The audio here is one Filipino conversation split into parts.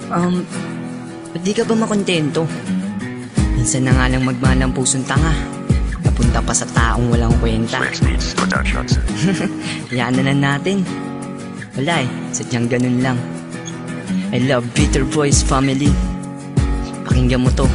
Ba't di ka ba makontento? Minsan na nga lang magmahal ang pusong tanga, napunta pa sa taong walang kwenta. Hayaan na lang natin. Wala sadyang ganun lang. I love Bitter Boys family. Pakinggan mo to.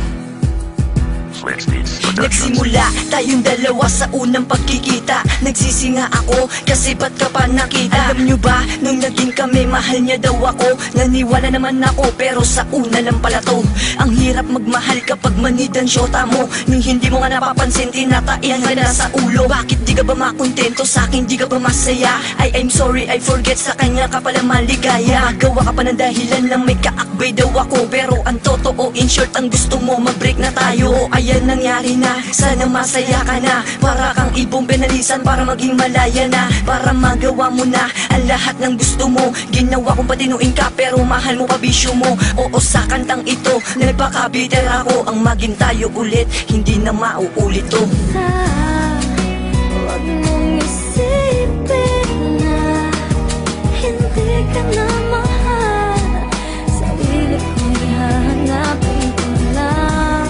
Nagsimula tayong dalawa sa unang pagkikita. Nagsisinga ako kasi ba't ka pa nakita? Alam nyo ba, nung naging kami mahal niya daw ako. Naniwala naman ako pero sa una lang pala to. Ang hirap magmahal kapag manid ang syota mo. Nung hindi mo nga napapansin, tinataihan ka na sa ulo. Bakit di ka ba makontento sa akin, di ka ba masaya? I'm sorry, I forget, sa kanya ka pala maligaya. Magawa ka pa ng dahilan lang may kaakbay daw ako. Pero ang totoo, in short, ang gusto mo mag-break na tayo. Ayan nangyari na, sana masaya ka na. Para kang ibong penalisan para maging malaya na. Para magawa mo na ang lahat ng gusto mo. Ginawa kong patinuin ka pero mahal mo pa bisyo mo. Oo, sa kantang ito nagpakabiter ako. Ang maging tayo ulit, hindi na mauulit to. Huwag mong isipin na hindi ka na mahal. Sarili ko'y hahanapin ko lang.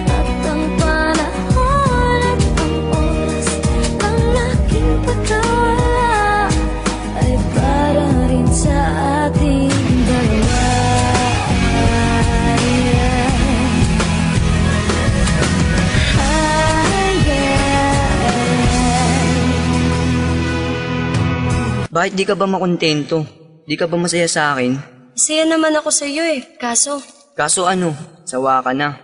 At ang panahon at ang oras ng aking pagkawala ay para rin sa ating dalawa. Bakit di ka ba makontento? Di ka ba masaya sa akin? Masaya naman ako sa iyo kaso... Kaso ano? Sawa ka na.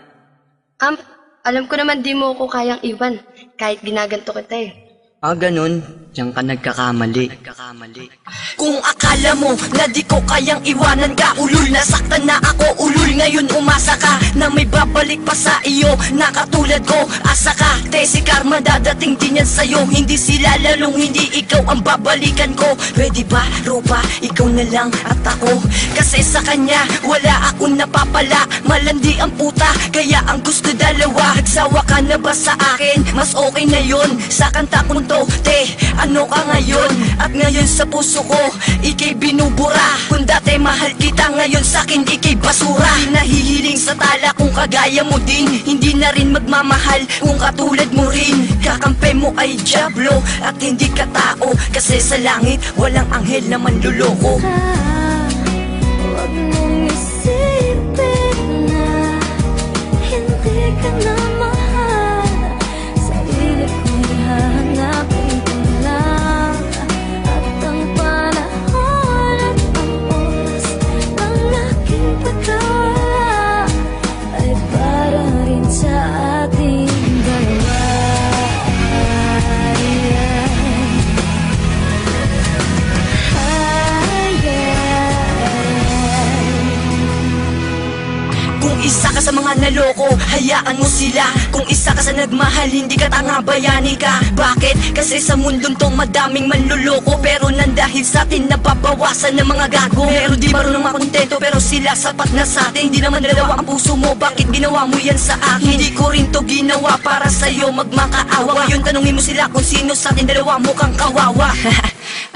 Alam ko naman di mo ako kayang iwan kahit ginaganto kita Ganun. Diyan ka nagkakamali. Kung akala mo na di ko kayang iwanan ka, ulul, nasaktan na ako, ulul. Ngayon umasa ka na may babalik pa sa iyo na katulad ko. Asa ka, si karma dadating din yan sa'yo. Hindi sila lalong hindi ikaw ang babalikan ko. Pwede ba, Ropa, ikaw na lang at ako? Kasi sa kanya wala akong napapala. Malandi ang puta, kaya ang gusto dalawa. Nagsawa ka na ba sa akin? Mas okay na yun sa kanta kong to. Ano ka ngayon? At ngayon sa puso ko ika'y binubura. Kung dati mahal kita, ngayon sa'kin ika'y basura. Di nahihiling sa tala kung kagaya mo din. Hindi na rin magmamahal kung katulad mo rin. Kakampi mo ay diablo at hindi ka tao. Kasi sa langit walang anghel na manluloko. Huwag mong isipin na hindi ka na mahal. Sarili ko'y hahanapin ko lang. At ang panahon at ang oras ng aking pagkawala ay para rin sa ating dalawa. Kung isa ka sa mga naloko, hayaan mo sila. Kung isa ka sa nagmahal, hindi ka tanga, bayani ka. Bakit? Kasi sa mundong tong madaming manluloko. Pero nandahil sa atin, nababawasan ng mga gago. Pero di marunong makontento, pero sila sapat na sa atin. Hindi naman dalawa ang puso mo, bakit ginawa mo yan sa akin? Hindi ko rin to ginawa para sa'yo magmakaawa. Ngayon tanungin mo sila kung sino sa atin dalawa mukhang kawawa.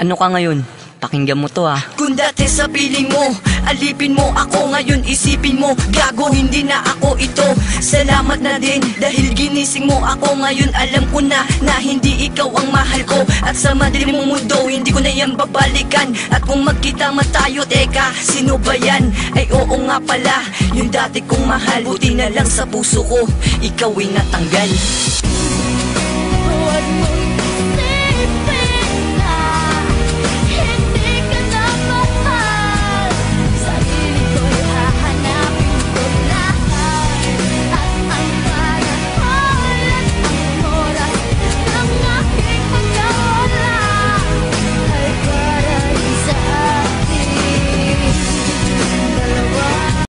Ano ka ngayon? Pakinggan mo to Kung dati sa piling mo, alipin mo ako, ngayon isipin mo, gago, hindi na ako ito. Salamat na din dahil ginising mo ako. Ngayon alam ko na hindi ikaw ang mahal ko. At sa madilim mong mundo, hindi ko na yan babalikan. At kung magkita man tayo, teka, sino ba yan? Ay oo nga pala, yung dati kong mahal. Buti na lang sa puso ko, ikaw ay natanggal. Huwag mong